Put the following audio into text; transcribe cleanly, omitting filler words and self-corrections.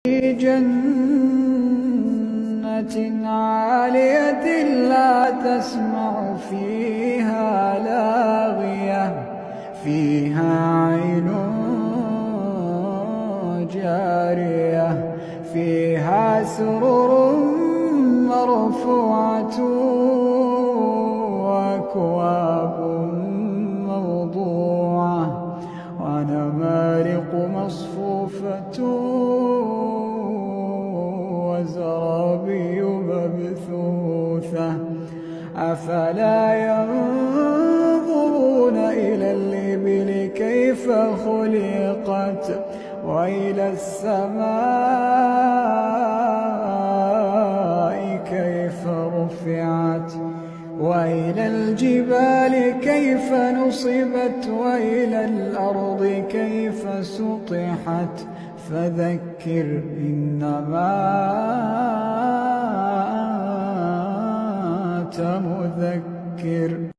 في جنة عالية لا تسمع فيها لاغية فيها عين جارية فيها سرر مرفوعة وأكواب موضوعة ونمارق مصفوفة وزرابي مبثوثة أفلا ينظرون إلى الإبل كيف خلقت وإلى السماء كيف رفعت وإلى الجبال كيف نصبت وإلى الأرض كيف سطحت فذكر إنما أنت مذكر.